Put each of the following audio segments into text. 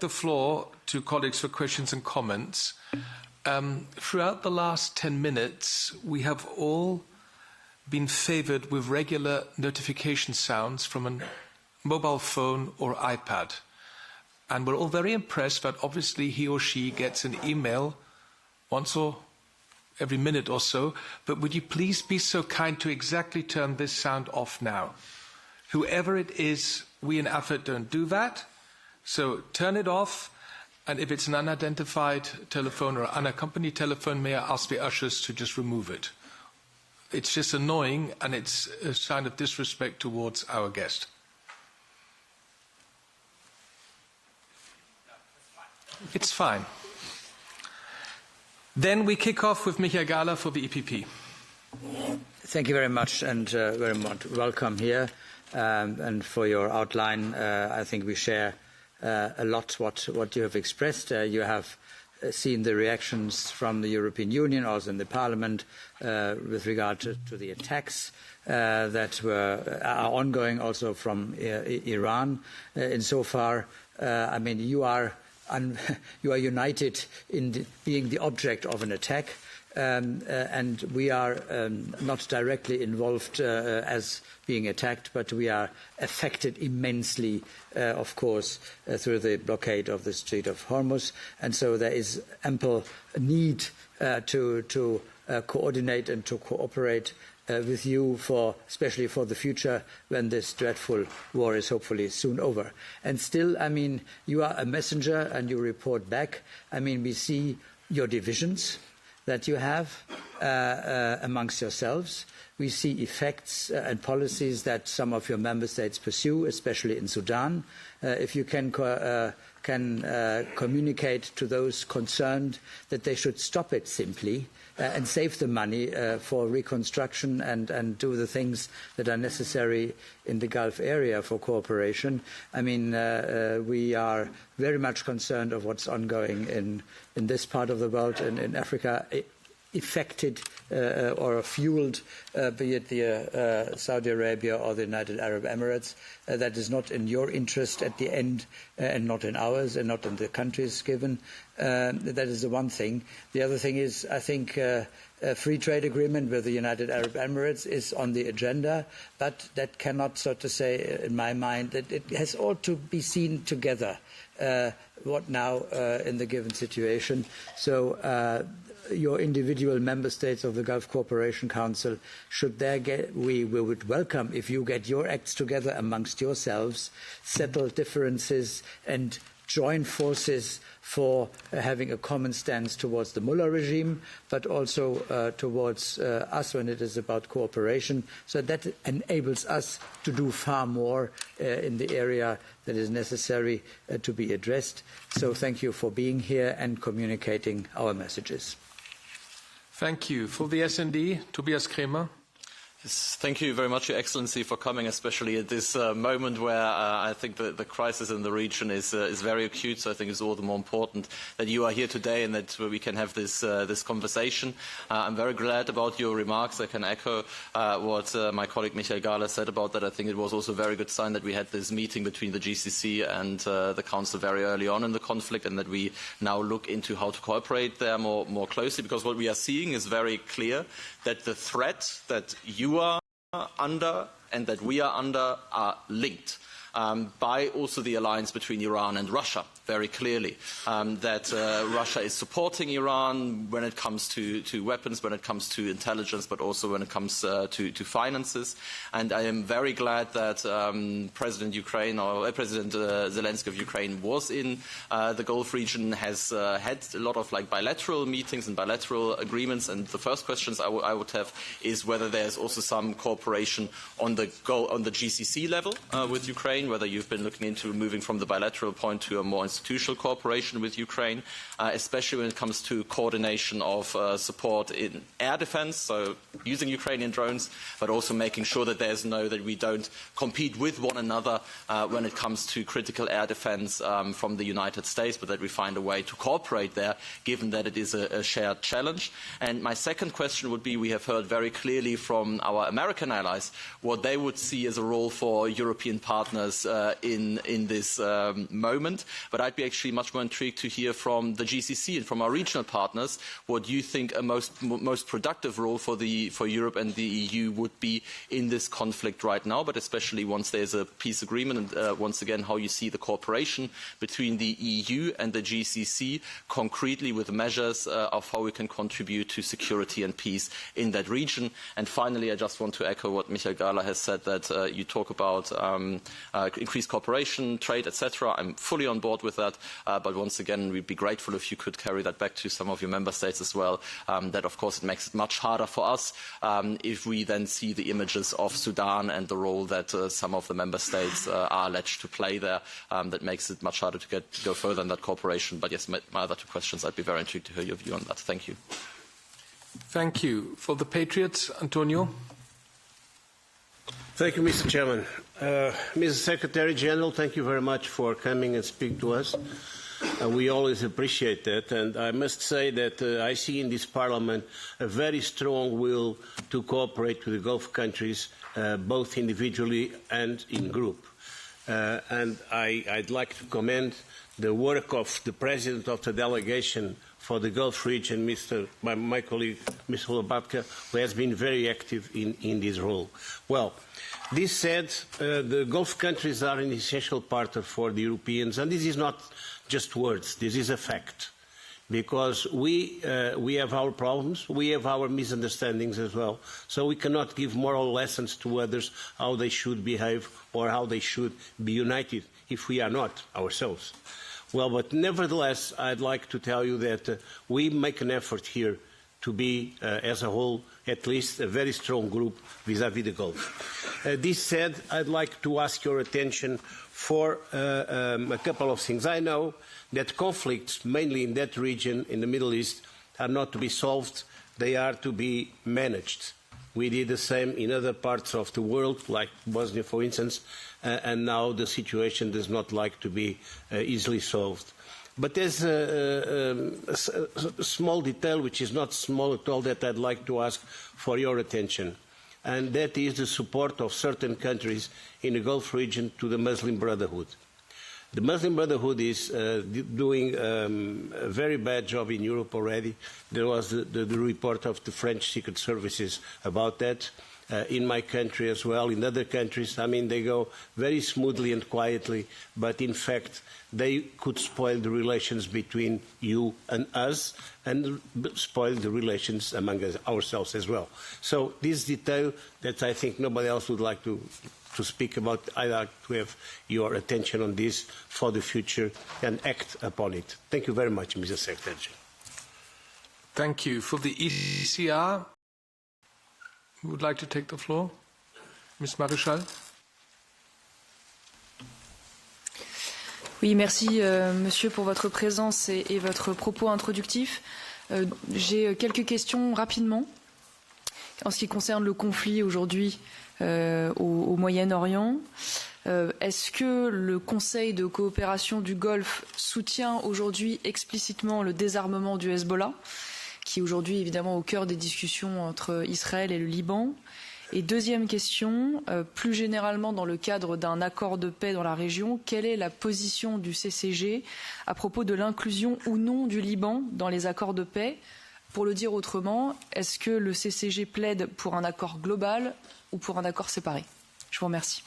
the floor to colleagues for questions and comments. Throughout the last 10 minutes, we have all been favoured with regular notification sounds from a mobile phone or iPad. And we're all very impressed that obviously he or she gets an email once or every minute or so. But would you please be so kind to exactly turn this sound off now? Whoever it is, we in AFET don't do that. So turn it off, and if it's an unidentified telephone or unaccompanied telephone, may I ask the ushers to just remove it? It's just annoying, and it's a sign of disrespect towards our guest. It's fine. Then we kick off with Michael Gahler for the EPP. Thank you very much, and very much welcome here. And for your outline, I think we share a lot what you have expressed. You have seen the reactions from the European Union, also in the Parliament, with regard to the attacks that are ongoing, also from Iran. Insofar, I mean, you are united in being the object of an attack. And we are not directly involved as being attacked, but we are affected immensely, of course, through the blockade of the Strait of Hormuz. And so there is ample need to coordinate and to cooperate with you, especially for the future, when this dreadful war is hopefully soon over. And still, I mean, you are a messenger and you report back. I mean, we see your divisions that you have amongst yourselves. We see effects and policies that some of your member states pursue, especially in Sudan. If you can communicate to those concerned that they should stop it simply and save the money for reconstruction and do the things that are necessary in the Gulf area for cooperation. I mean, we are very much concerned of what's ongoing in this part of the world and in Africa, affected or fueled, be it the Saudi Arabia or the United Arab Emirates. That is not in your interest at the end, and not in ours, and not in the countries given. That is the one thing. The other thing is, I think, a free trade agreement with the United Arab Emirates is on the agenda, but that cannot, so to say, in my mind, that it has all to be seen together. What now in the given situation? So your individual member states of the Gulf Cooperation Council, we would welcome if you get your acts together amongst yourselves, settle differences and join forces for having a common stance towards the Mullah regime, but also towards us when it is about cooperation. So that enables us to do far more in the area that is necessary to be addressed. So thank you for being here and communicating our messages. Thank you. For the S&D, Tobias Kremer. Yes, thank you very much, Your Excellency, for coming, especially at this moment where I think the crisis in the region is very acute. So I think it's all the more important that you are here today and that we can have this conversation. I'm very glad about your remarks. I can echo what my colleague Michael Gahler said about that. I think it was also a very good sign that we had this meeting between the GCC and the Council very early on in the conflict, and that we now look into how to cooperate there more closely, because what we are seeing is very clear that the threat that you are under and that we are under are linked by also the alliance between Iran and Russia, very clearly, that Russia is supporting Iran when it comes to weapons, when it comes to intelligence, but also when it comes to finances. And I am very glad that President Zelensky of Ukraine was in the Gulf region, has had a lot of bilateral meetings and bilateral agreements. And the first questions I would have is whether there's also some cooperation on the GCC level with Ukraine, whether you've been looking into moving from the bilateral point to a more institutional cooperation with Ukraine, especially when it comes to coordination of support in air defense, so using Ukrainian drones, but also making sure that that we don't compete with one another when it comes to critical air defense from the United States, but that we find a way to cooperate there, given that it is a shared challenge. And my second question would be, we have heard very clearly from our American allies what they would see as a role for European partners partners in this moment. But I'd be actually much more intrigued to hear from the GCC and from our regional partners what you think a most productive role for Europe and the EU would be in this conflict right now, but especially once there's a peace agreement, and once again how you see the cooperation between the EU and the GCC concretely with measures of how we can contribute to security and peace in that region. And finally, I just want to echo what Michael Gahler has said, that you talk about increased cooperation, trade, etc. I'm fully on board with that, but once again, we'd be grateful if you could carry that back to some of your member states as well. That, of course, it makes it much harder for us if we then see the images of Sudan and the role that some of the member states are alleged to play there. That makes it much harder to go further in that cooperation. But yes, my other two questions, I'd be very intrigued to hear your view on that. Thank you. Thank you. For the Patriots, Antonio. Thank you, Mr. Chairman. Mr. Secretary General, thank you very much for coming and speaking to us. We always appreciate that, and I must say that I see in this Parliament a very strong will to cooperate with the Gulf countries, both individually and in group. And I'd like to commend the work of the President of the delegation for the Gulf region, my colleague, Mr. Lobatka, who has been very active in this role. Well, this said, the Gulf countries are an essential partner for the Europeans, and this is not just words, this is a fact. Because we have our problems, we have our misunderstandings as well. So we cannot give moral lessons to others how they should behave or how they should be united if we are not ourselves. Well, but nevertheless, I'd like to tell you that we make an effort here to be, as a whole, at least a very strong group vis-à-vis the Gulf. This said, I'd like to ask your attention for a couple of things. I know that conflicts, mainly in that region, in the Middle East, are not to be solved, they are to be managed. We did the same in other parts of the world, like Bosnia, for instance, and now the situation does not like to be easily solved. But there's a small detail, which is not small at all, that I'd like to ask for your attention, and that is the support of certain countries in the Gulf region to the Muslim Brotherhood. The Muslim Brotherhood is doing a very bad job in Europe already. There was the report of the French Secret Services about that. In my country as well, in other countries, I mean, they go very smoothly and quietly, but in fact, they could spoil the relations between you and us, and spoil the relations among ourselves as well. So this detail that I think nobody else would like to speak about, I'd like to have your attention on this for the future and act upon it. Thank you very much, Mr. Secretary. Thank you. For the ECR, who would like to take the floor? Ms. Maréchal. Oui, merci, monsieur, pour votre présence et votre propos introductif. J'ai quelques questions rapidement en ce qui concerne le conflit aujourd'hui au Moyen-Orient. Est-ce que le Conseil de coopération du Golfe soutient aujourd'hui explicitement le désarmement du Hezbollah, qui est aujourd'hui évidemment au cœur des discussions entre Israël et le Liban? Et deuxième question, plus généralement dans le cadre d'un accord de paix dans la région, quelle est la position du CCG à propos de l'inclusion ou non du Liban dans les accords de paix? Pour le dire autrement, est-ce que le CCG plaide pour un accord global ou pour un accord séparé? Je vous remercie.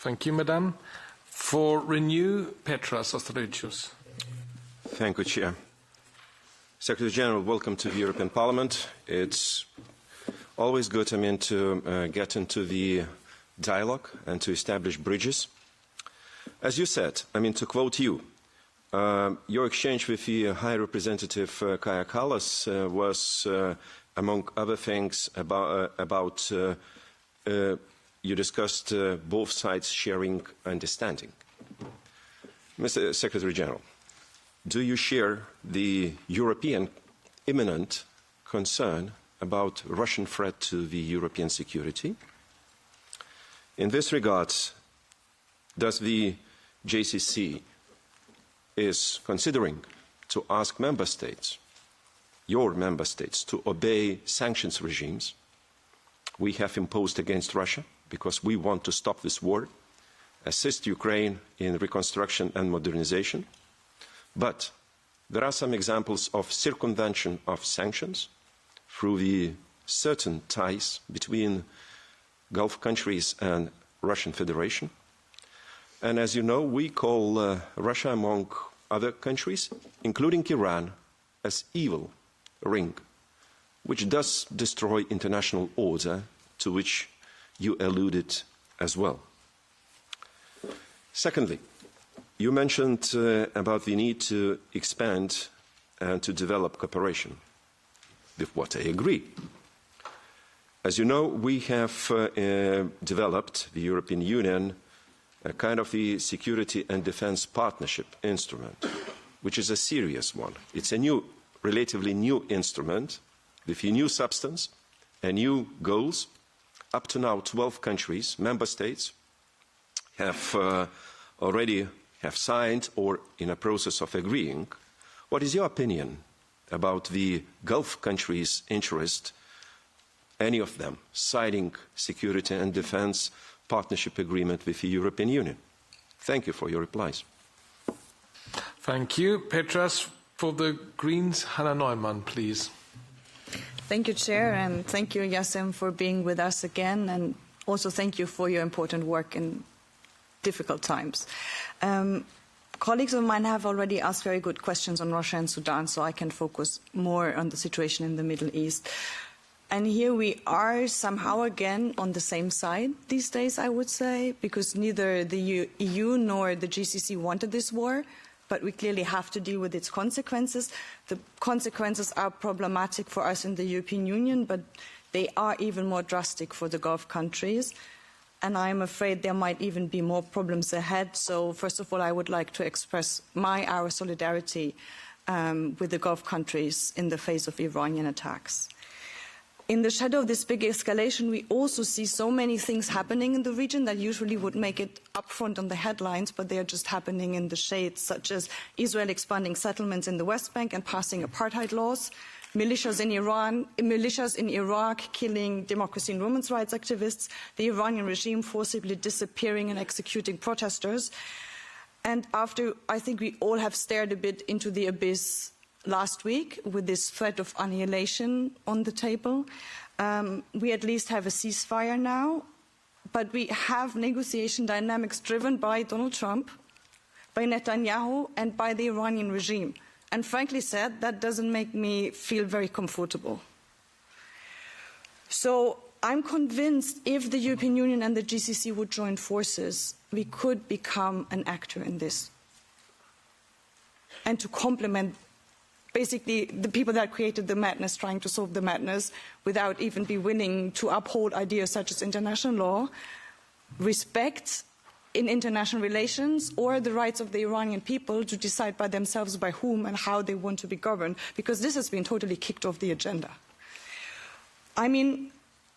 Thank you, Madam. For Renew, Petras Austrevicius. Thank you, Chair. Secretary General, welcome to the European Parliament. It's always good, to get into the dialogue and to establish bridges. As you said, to quote you, your exchange with the High Representative Kaja Kallas was, among other things, about you discussed both sides sharing understanding. Mr. Secretary General, do you share the European imminent concern about Russian threat to the European security? In this regard, does the GCC is considering to ask member states, your member states, to obey sanctions regimes we have imposed against Russia, because we want to stop this war, assist Ukraine in reconstruction and modernization. But there are some examples of circumvention of sanctions through the certain ties between Gulf countries and Russian Federation. And as you know, we call Russia, among other countries, including Iran, as evil ring, which does destroy international order, to which you alluded as well. Secondly, you mentioned about the need to expand and to develop cooperation, with what I agree. As you know, we have developed, the European Union, a kind of the security and defense partnership instrument, which is a serious one. It's a new, relatively new instrument with a new substance and new goals. Up to now, 12 countries, member states, have already signed or in a process of agreeing. What is your opinion about the Gulf countries' interest, any of them, signing security and defense partnership agreement with the European Union? Thank you for your replies. Thank you. Petras, for the Greens, Hannah Neumann, please. Thank you, Chair, and thank you, Jasem, for being with us again, and also thank you for your important work in difficult times. Colleagues of mine have already asked very good questions on Russia and Sudan, so I can focus more on the situation in the Middle East. And here we are somehow again on the same side these days, I would say, because neither the EU nor the GCC wanted this war, but we clearly have to deal with its consequences. The consequences are problematic for us in the European Union, but they are even more drastic for the Gulf countries. And I'm afraid there might even be more problems ahead. So first of all, I would like to express our solidarity with the Gulf countries in the face of Iranian attacks. In the shadow of this big escalation, we also see so many things happening in the region that usually would make it upfront on the headlines, but they are just happening in the shade, such as Israel expanding settlements in the West Bank and passing apartheid laws, militias in Iraq killing democracy and women's rights activists, the Iranian regime forcibly disappearing and executing protesters. And after, I think we all have stared a bit into the abyss last week with this threat of annihilation on the table. We at least have a ceasefire now, but we have negotiation dynamics driven by Donald Trump, by Netanyahu, and by the Iranian regime. And frankly said, that doesn't make me feel very comfortable. So I'm convinced if the European Union and the GCC would join forces, we could become an actor in this. And to complement basically the people that created the madness, trying to solve the madness without even be willing to uphold ideas such as international law, respect in international relations, or the rights of the Iranian people to decide by themselves by whom and how they want to be governed, because this has been totally kicked off the agenda. I mean,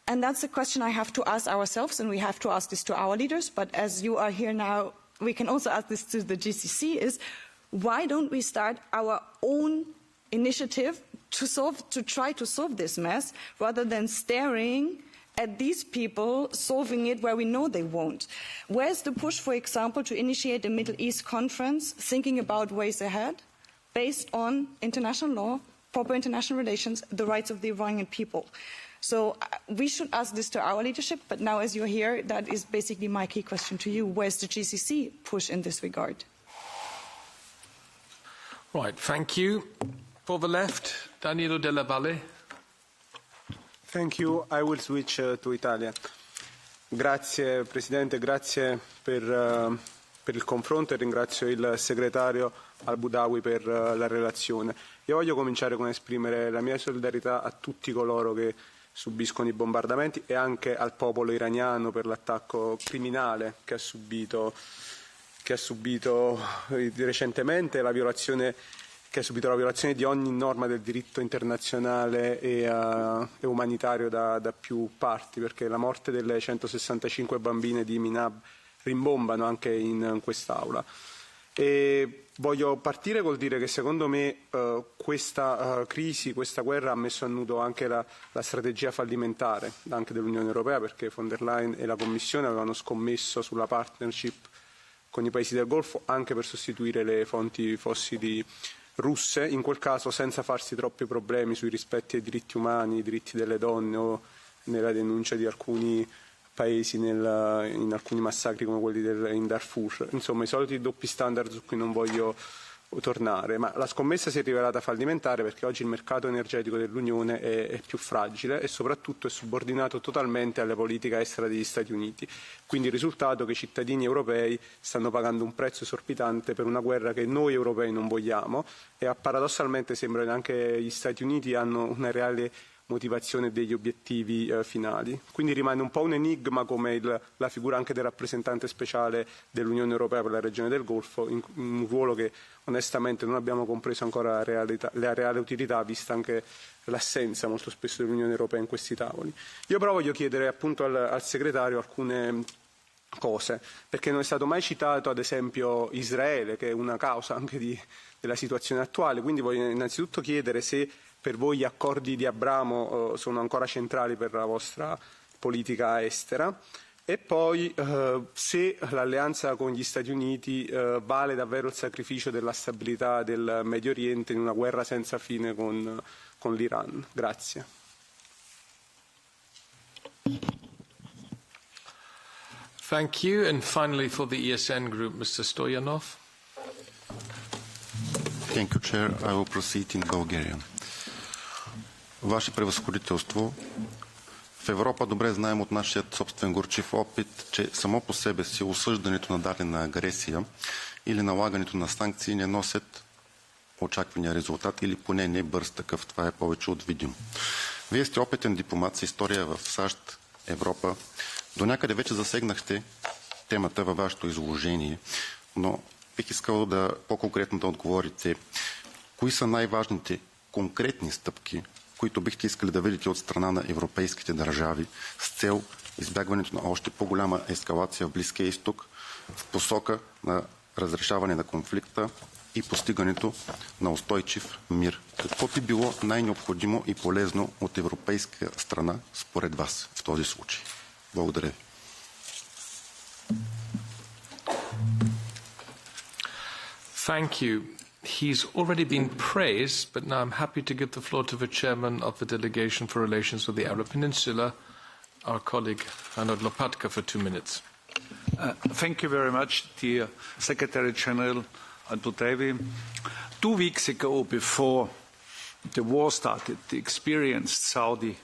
and that's a question I have to ask ourselves, and we have to ask this to our leaders, but as you are here now, we can also ask this to the GCC, is why don't we start our own initiative to try to solve this mess, rather than staring at these people solving it where we know they won't? Where's the push, for example, to initiate a Middle East conference thinking about ways ahead based on international law, proper international relations, the rights of the Iranian people? So we should ask this to our leadership, but now as you're here, that is basically my key question to you. Where's the GCC push in this regard? Right, thank you. For the left, Danilo Della Valle. Thank you. I will switch to Italian. Grazie Presidente, grazie per il confronto e ringrazio il segretario Albudaiwi per la relazione. Io voglio cominciare con esprimere la mia solidarietà a tutti coloro che subiscono i bombardamenti e anche al popolo iraniano per l'attacco criminale che ha subito recentemente, che ha subito la violazione di ogni norma del diritto internazionale e umanitario da più parti, perché la morte delle 165 bambine di Minab rimbombano anche in quest'Aula. E voglio partire col dire che secondo me questa crisi, questa guerra ha messo a nudo anche la strategia fallimentare anche dell'Unione Europea, perché von der Leyen e la Commissione avevano scommesso sulla partnership con i paesi del Golfo anche per sostituire le fonti fossili russe, in quel caso senza farsi troppi problemi sui rispetti ai diritti umani, i diritti delle donne o nella denuncia di alcuni paesi in alcuni massacri come quelli in Darfur. Insomma, i soliti doppi standard su cui non voglio tornare, ma la scommessa si è rivelata fallimentare perché oggi il mercato energetico dell'Unione è più fragile e soprattutto è subordinato totalmente alle politiche estere degli Stati Uniti. Quindi il risultato è che i cittadini europei stanno pagando un prezzo esorbitante per una guerra che noi europei non vogliamo e paradossalmente sembra che anche gli Stati Uniti hanno una reale motivazione degli obiettivi finali. Quindi rimane un po' un enigma come la figura anche del rappresentante speciale dell'Unione Europea per la regione del Golfo, in un ruolo che onestamente non abbiamo compreso ancora la reale utilità, vista anche l'assenza molto spesso dell'Unione Europea in questi tavoli. Io però voglio chiedere appunto al segretario alcune cose, perché non è stato mai citato ad esempio Israele, che è una causa anche della situazione attuale, quindi voglio innanzitutto chiedere se per voi gli accordi di Abramo sono ancora centrali per la vostra politica estera e poi se l'alleanza con gli Stati Uniti vale davvero il sacrificio della stabilità del Medio Oriente in una guerra senza fine con l'Iran. Grazie. Thank you. And finally for the ESN group, Mr. Stoyanov. Thank you, Chair. I will proceed in Bulgarian. Ваше превъзходителство, в Европа добре знаем от нашия собствен горчив опит, че само по себе си осъждането на дадена агресия или налагането на санкции не носят очаквания резултат или поне не бърз такъв. Това е повече от видимо. Вие сте опитен дипломат с история в САЩ, Европа. До някъде вече засегнахте темата във вашето изложение, но бих искал да по-конкретно да отговорите. Кои са най-важните конкретни стъпки, които бихте искали да видите от страна на европейските държави с цел избягването на още по-голяма ескалация в Близкия изток в посока на разрешаване на конфликта и постигането на устойчив мир? Какво би било най-необходимо и полезно от европейска страна според вас в този случай? Благодаря ви. Thank you. He's already been praised, but now I'm happy to give the floor to the chairman of the Delegation for Relations with the Arab Peninsula, our colleague Arnold Lopatka, for 2 minutes. Thank you very much, dear Secretary General Albudaiwi. 2 weeks ago, before the war started, the experienced Saudi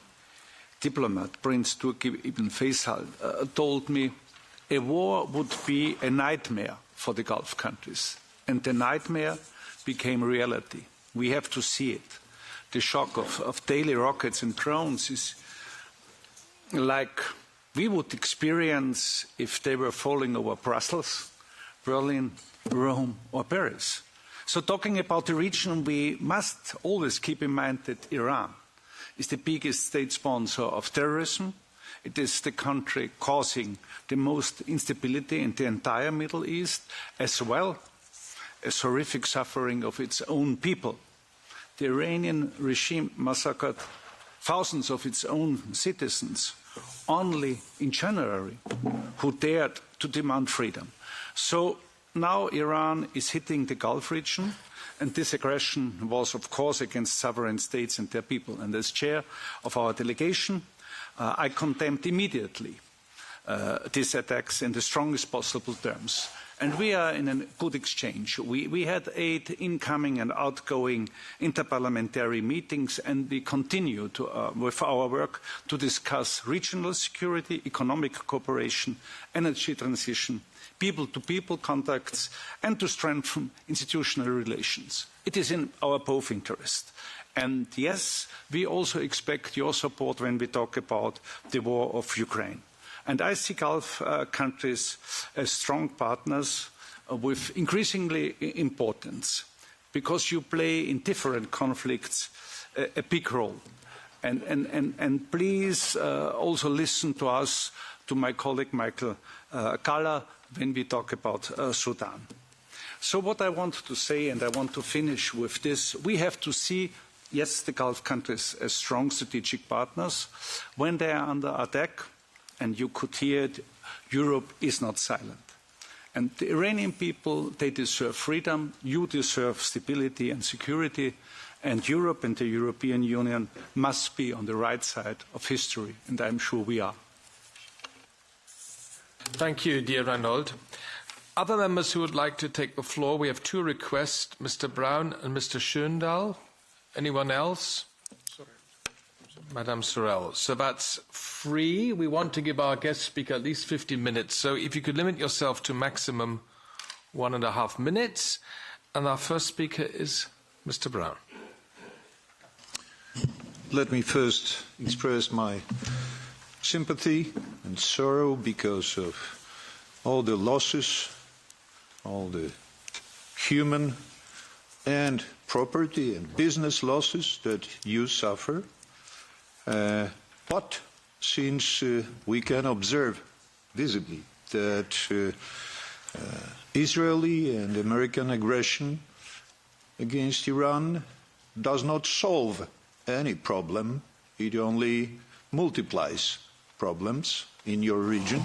diplomat, Prince Turki Ibn Faisal, told me a war would be a nightmare for the Gulf countries. And the nightmare became reality. We have to see it. The shock of daily rockets and drones is like we would experience if they were falling over Brussels, Berlin, Rome, or Paris. So talking about the region, we must always keep in mind that Iran is the biggest state sponsor of terrorism. It is the country causing the most instability in the entire Middle East, as well as horrific suffering of its own people. The Iranian regime massacred thousands of its own citizens only in January, who dared to demand freedom. So now Iran is hitting the Gulf region, and this aggression was, of course, against sovereign states and their people. And as chair of our delegation, I condemned immediately these attacks in the strongest possible terms. And we are in a good exchange. We had 8 incoming and outgoing interparliamentary meetings, and we continue with our work to discuss regional security, economic cooperation, energy transition, people-to-people contacts, and to strengthen institutional relations. It is in our both interest. And yes, we also expect your support when we talk about the war of Ukraine. And I see Gulf countries as strong partners with increasingly importance, because you play in different conflicts a big role. And please also listen to us, to my colleague Michael Kalla, when we talk about Sudan. So what I want to say, and I want to finish with this, we have to see, yes, the Gulf countries as strong strategic partners. When they are under attack, and you could hear it, Europe is not silent. And the Iranian people, they deserve freedom, you deserve stability and security, and Europe and the European Union must be on the right side of history, and I'm sure we are. Thank you, dear Reinhold. Other members who would like to take the floor, we have two requests, Mr. Brown and Mr. Schöndahl. Anyone else? Madame Sorel. So that's free. We want to give our guest speaker at least 15 minutes. So if you could limit yourself to maximum 1.5 minutes. And our first speaker is Mr. Brown. Let me first express my sympathy and sorrow because of all the losses, all the human and property and business losses that you suffer. But since we can observe visibly that Israeli and American aggression against Iran does not solve any problem, it only multiplies problems in your region,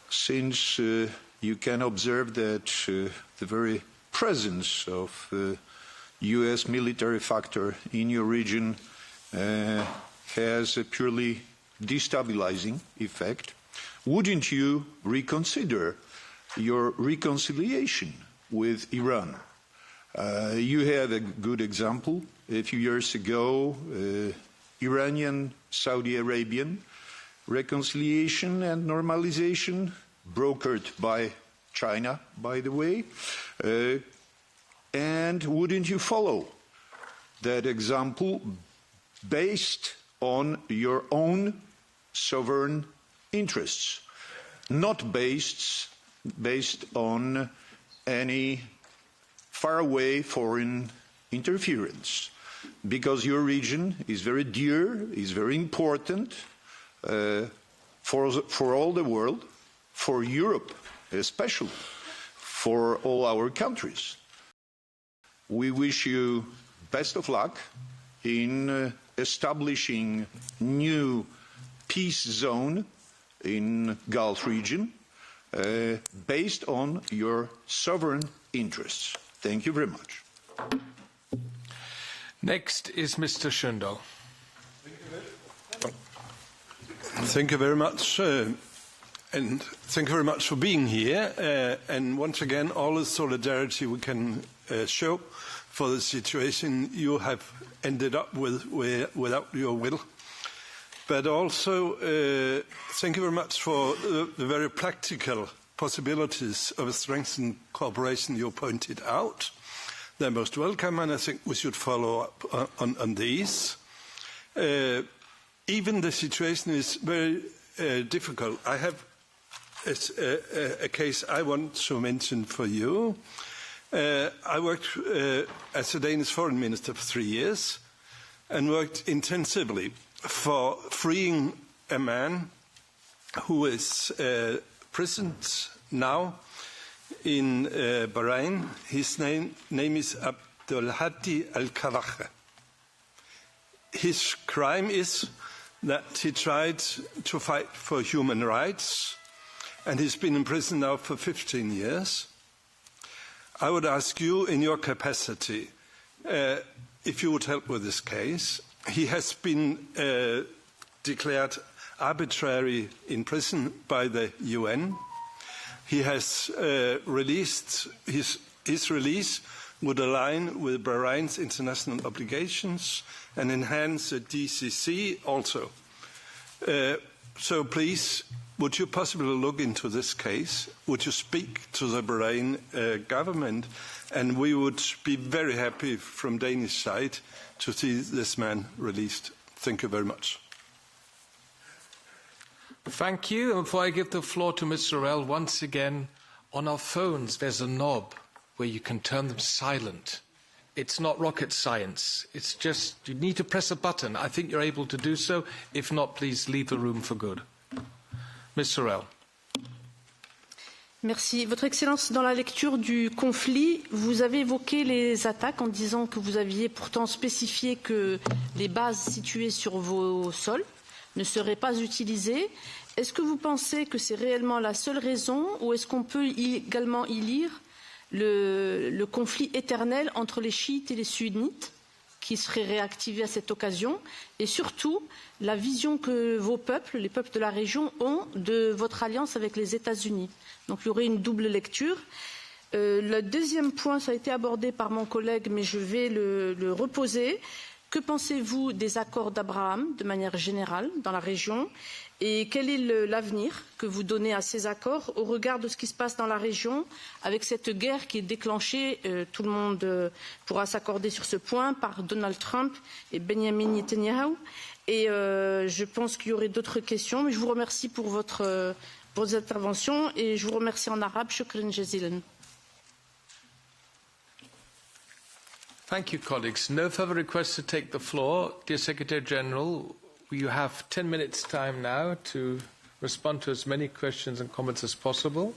since you can observe that the very presence of US military factor in your region has a purely destabilizing effect. Wouldn't you reconsider your reconciliation with Iran? You had a good example. A few years ago, Iranian-Saudi Arabian reconciliation and normalization, brokered by China, by the way. And wouldn't you follow that example based on your own sovereign interests, not based on any faraway foreign interference? Because your region is very dear, is very important for all the world, for Europe especially, for all our countries. We wish you best of luck in establishing new peace zone in Gulf region based on your sovereign interests. Thank you very much. Next is Mr. Schöndahl. Thank you very much, and thank you very much for being here. And once again, all the solidarity we can show for the situation you have ended up with without your will. But also, thank you very much for the very practical possibilities of a strengthened cooperation you pointed out. They're most welcome, and I think we should follow up on these. Even the situation is very difficult. I have a case I want to mention for you. I worked as a Danish foreign minister for 3 years and worked intensively for freeing a man who is imprisoned now in Bahrain. His name is Abdulhadi Al-Kawache. His crime is that he tried to fight for human rights, and he's been in prison now for 15 years. I would ask you, in your capacity, if you would help with this case. He has been declared arbitrary in prison by the UN. He has released, his release would align with Bahrain's international obligations and enhance the GCC also. So please, would you possibly look into this case? Would you speak to the Bahrain government? And we would be very happy from Danish side to see this man released. Thank you very much. Thank you. And before I give the floor to Ms. Sorel, once again, on our phones there's a knob where you can turn them silent. It's not rocket science. It's just, you need to press a button. I think you're able to do so. If not, please leave the room for good. Ms. Sorel. Merci. Votre Excellence, dans la lecture du conflit, vous avez évoqué les attaques en disant que vous aviez pourtant spécifié que les bases situées sur vos sols ne seraient pas utilisées. Est-ce que vous pensez que c'est réellement la seule raison ou est-ce qu'on peut également y lire le conflit éternel entre les chiites et les sunnites qui serait réactivé à cette occasion et surtout la vision que vos peuples, les peuples de la région, ont de votre alliance avec les États-Unis? Donc il y aurait une double lecture. Le deuxième point, ça a été abordé par mon collègue, mais je vais le reposer. Que pensez-vous des accords d'Abraham de manière générale dans la région et quel est l'avenir que vous donnez à ces accords au regard de ce qui se passe dans la région avec cette guerre qui est déclenchée, tout le monde pourra s'accorder sur ce point, par Donald Trump et Benjamin Netanyahu. Et je pense qu'il y aurait d'autres questions, mais je vous remercie pour vos interventions et je vous remercie en arabe. Shukran jazilan. Thank you, colleagues. No further requests to take the floor. Dear Secretary General, you have 10 minutes' time now to respond to as many questions and comments as possible.